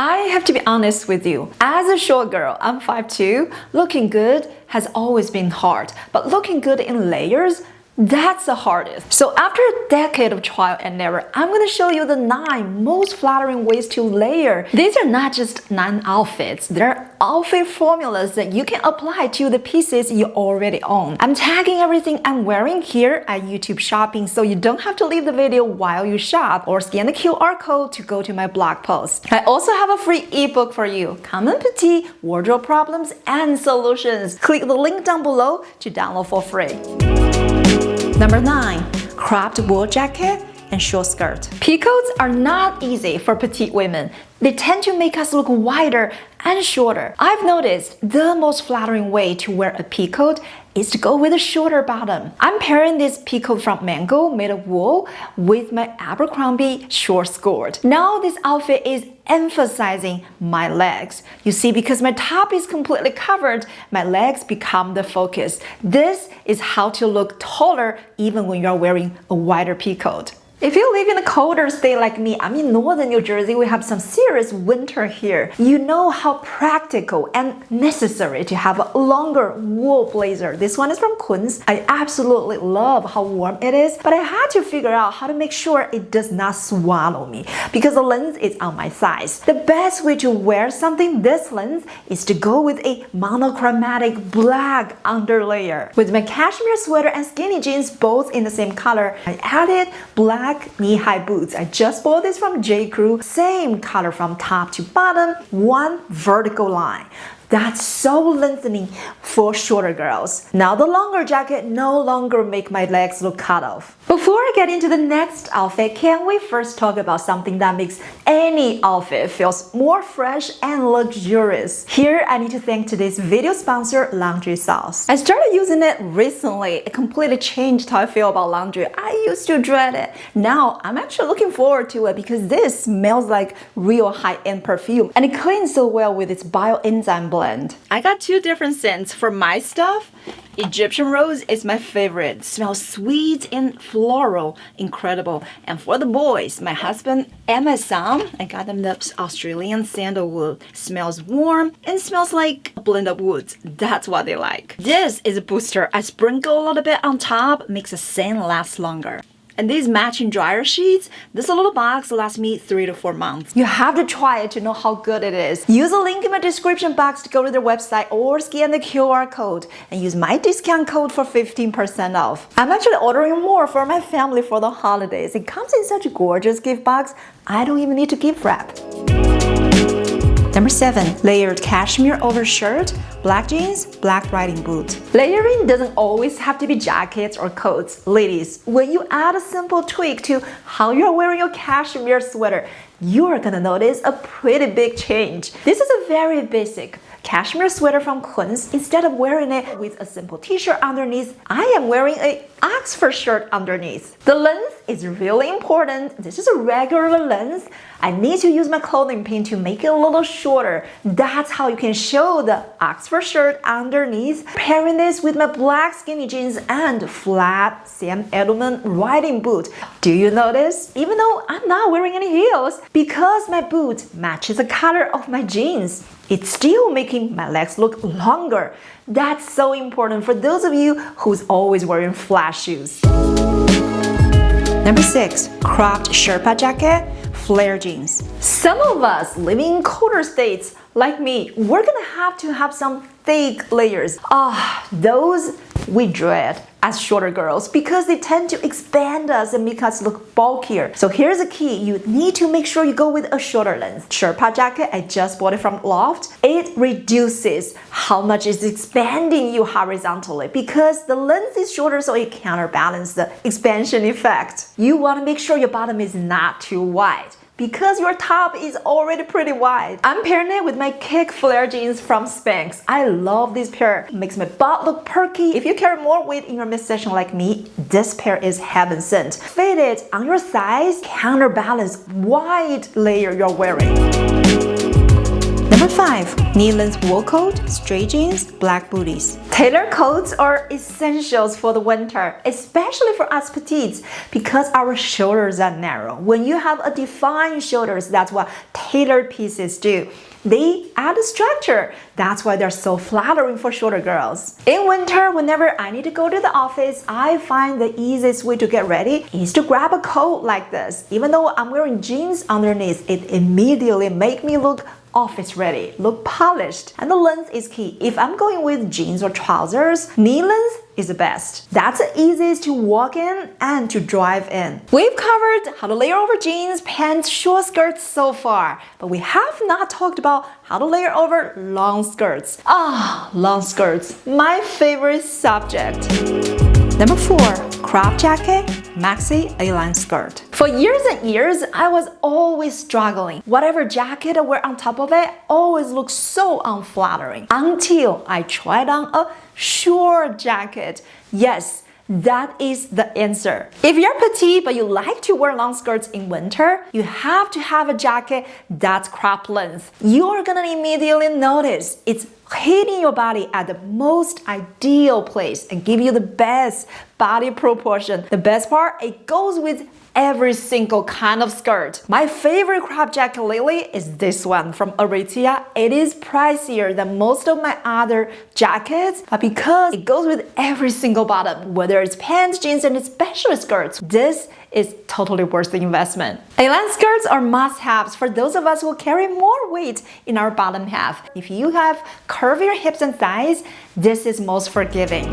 I have to be honest with you. As a short girl, I'm 5'2", looking good has always been hard, but looking good in layers, that's the hardest. So after a decade of trial and error, I'm going to show you the 9 most flattering ways to layer. These are not just 9 outfits, they're outfit formulas that you can apply to the pieces you already own. I'm tagging everything I'm wearing here at YouTube Shopping, so you don't have to leave the video while you shop or scan the QR code to go to my blog post. I also have a free ebook for you, Common Petite Wardrobe Problems and Solutions. Click the link down below to download for free. Number 9. Cropped wool jacket and short skirt. Peacoats are not easy for petite women. They tend to make us look wider and shorter. I've noticed the most flattering way to wear a peacoat is to go with a shorter bottom. I'm pairing this peacoat from Mango made of wool with my Abercrombie short skirt. Now this outfit is emphasizing my legs. You see, because my top is completely covered, my legs become the focus. This is how to look taller even when you're wearing a wider peacoat. If you live in a colder state like me, I'm in northern New Jersey, we have some serious winter here. You know how practical and necessary to have a longer wool blazer. This one is from Kunz. I absolutely love how warm it is, but I had to figure out how to make sure it does not swallow me because the length is on my size. The best way to wear something this length is to go with a monochromatic black underlayer. With my cashmere sweater and skinny jeans both in the same color, I added black knee-high boots. I just bought this from J.Crew. Same color from top to bottom, one vertical line. That's so lengthening for shorter girls. Now the longer jacket no longer make my legs look cut off. Before I get into the next outfit, can we first talk about something that makes any outfit feels more fresh and luxurious? Here I need to thank today's video sponsor, Laundry Sauce. I started using it recently. It completely changed how I feel about laundry. I used to dread it. Now I'm actually looking forward to it because this smells like real high-end perfume and it cleans so well with its bioenzyme blend. I got 2 different scents for my stuff. Egyptian rose is my favorite. Smells sweet and floral, incredible. And for the boys, my husband and my son, I got them the Australian sandalwood. Smells warm and smells like a blend of woods. That's what they like. This is a booster. I sprinkle a little bit on top, makes the scent last longer. And these matching dryer sheets, this little box lasts me 3 to 4 months. You have to try it to know how good it is. Use a link in my description box to go to their website or scan the QR code and use my discount code for 15% off. I'm actually ordering more for my family for the holidays. It comes in such a gorgeous gift box, I don't even need to gift wrap. Number 7. Layered cashmere over shirt, black jeans, black riding boot. Layering doesn't always have to be jackets or coats. Ladies, when you add a simple tweak to how you're wearing your cashmere sweater, you're gonna notice a pretty big change. This is a very basic cashmere sweater from Kunz. Instead of wearing it with a simple t-shirt underneath, I am wearing a Oxford shirt underneath. The length is really important. This is a regular length. I need to use my clothing pin to make it a little shorter. That's how you can show the Oxford shirt underneath. Pairing this with my black skinny jeans and flat Sam Edelman riding boot. Do you notice? Even though I'm not wearing any heels, because my boot matches the color of my jeans, it's still making my legs look longer. That's so important for those of you who's always wearing flat shoes. Number 6. Cropped Sherpa jacket, flare jeans. Some of us living in colder states like me, we're gonna have to have some fake layers. Those we dread as shorter girls because they tend to expand us and make us look bulkier. So here's the key. You need to make sure you go with a shorter length. Sherpa jacket, I just bought it from Loft. It reduces how much it's expanding you horizontally because the length is shorter, so it counterbalances the expansion effect. You want to make sure your bottom is not too wide because your top is already pretty wide. I'm pairing it with my Kick flare jeans from Spanx. I love this pair. It makes my butt look perky. If you carry more weight in your midsection like me, this pair is heaven sent. Fit it on your size, counterbalance wide layer you're wearing. Number 5. Knee-length wool coat, straight jeans, black booties. Tailored coats are essentials for the winter, especially for us petites, because our shoulders are narrow. When you have a defined shoulders, that's what tailored pieces do. They add a structure. That's why they're so flattering for shorter girls. In winter, whenever I need to go to the office, I find the easiest way to get ready is to grab a coat like this. Even though I'm wearing jeans underneath, it immediately makes me look office ready, look polished. And the length is key. If I'm going with jeans or trousers, knee length is the best. That's the easiest to walk in and to drive in. We've covered how to layer over jeans, pants, short skirts so far, but we have not talked about how to layer over long skirts. Long skirts, my favorite subject. Number 4. Crop jacket, maxi A-line skirt. For years and years, I was always struggling. Whatever jacket I wear on top of it always looks so unflattering until I tried on a short jacket. Yes, that is the answer. If you're petite but you like to wear long skirts in winter, you have to have a jacket that's crop length. You are gonna immediately notice it's hitting your body at the most ideal place and give you the best body proportion. The best part, it goes with every single kind of skirt. My favorite crop jacket lately is this one from Aritzia. It is pricier than most of my other jackets, but because it goes with every single bottom, whether it's pants, jeans, and especially skirts, this is totally worth the investment. A-line skirts are must-haves for those of us who carry more weight in our bottom half. If you have curvier hips and thighs, this is most forgiving.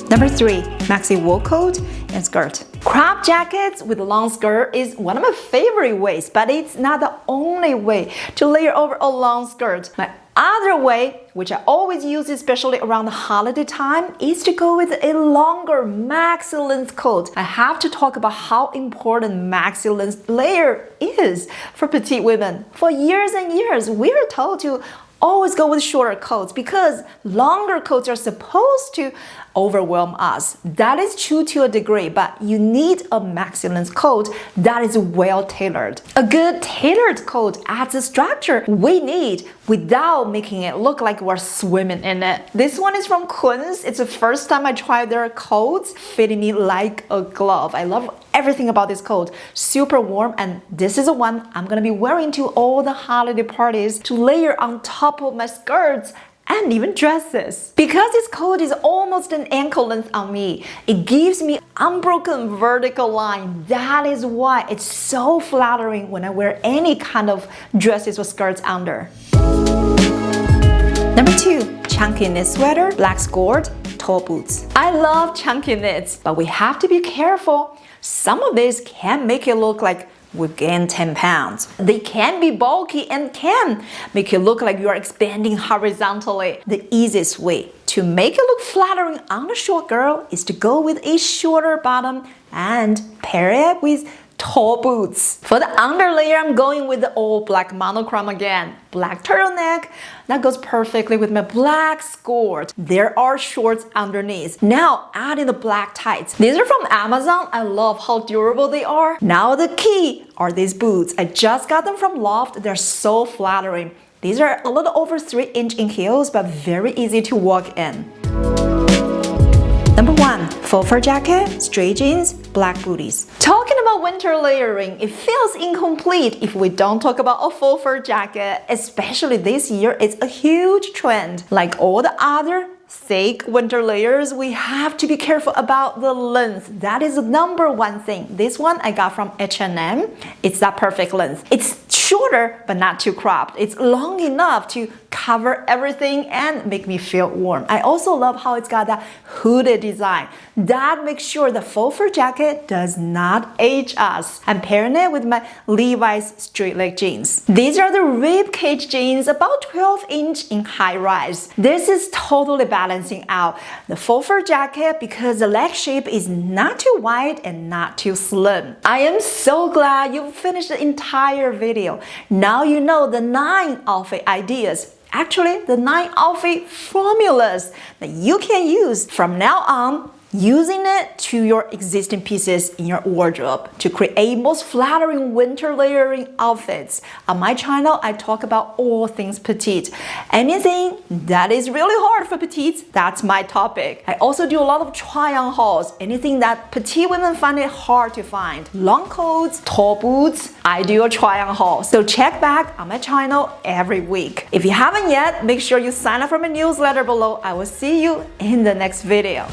Number 3. Maxi wool coat and skirt. Crop jackets with a long skirt is one of my favorite ways, but it's not the only way to layer over a long skirt. My other way, which I always use especially around the holiday time, is to go with a longer maxi length coat. I have to talk about how important maxi length layer is for petite women. For years and years, we are told to always go with shorter coats because longer coats are supposed to overwhelm us. That is true to a degree, but you need a maxi length coat that is well tailored. A good tailored coat adds a structure we need without making it look like we're swimming in it. This one is from Kunz. It's the first time I tried their coats, fitting me like a glove. I love everything about this coat. Super warm, and this is the one I'm gonna be wearing to all the holiday parties to layer on top of my skirts and even dresses. Because this coat is almost an ankle length on me, it gives me unbroken vertical line. That is why it's so flattering when I wear any kind of dresses or skirts under. Number 2. Chunky knit sweater, black Skort, tall boots. I love chunky knits, but we have to be careful. Some of these can make it look like we gained 10 pounds. They can be bulky and can make it look like you are expanding horizontally. The easiest way to make it look flattering on a short girl is to go with a shorter bottom and pair it with tall boots. For the underlayer, I'm going with the all black monochrome again. Black turtleneck, that goes perfectly with my black Skort. There are shorts underneath. Now adding the black tights. These are from Amazon. I love how durable they are. Now the key are these boots. I just got them from Loft. They're so flattering. These are a little over 3-inch in heels, but very easy to walk in. Number 1. Faux fur jacket, straight jeans, black booties. Talking about winter layering, it feels incomplete if we don't talk about a faux fur jacket. Especially this year, it's a huge trend. Like all the other thick winter layers, we have to be careful about the length. That is the number one thing. This one I got from H&M. It's that perfect length. It's shorter but not too cropped. It's long enough to cover everything and make me feel warm. I also love how it's got that hooded design. That makes sure the faux fur jacket does not age us. I'm pairing it with my Levi's straight leg jeans. These are the rib cage jeans, about 12-inch in high rise. This is totally balancing out the faux fur jacket because the leg shape is not too wide and not too slim. I am so glad you finished the entire video. Now you know the 9 outfit ideas. Actually, the 9 outfit formulas that you can use from now on using it to your existing pieces in your wardrobe to create most flattering winter layering outfits. On my channel, I talk about all things petite. Anything that is really hard for petites, that's my topic. I also do a lot of try-on hauls, anything that petite women find it hard to find. Long coats, tall boots, I do a try-on haul. So check back on my channel every week. If you haven't yet, make sure you sign up for my newsletter below. I will see you in the next video.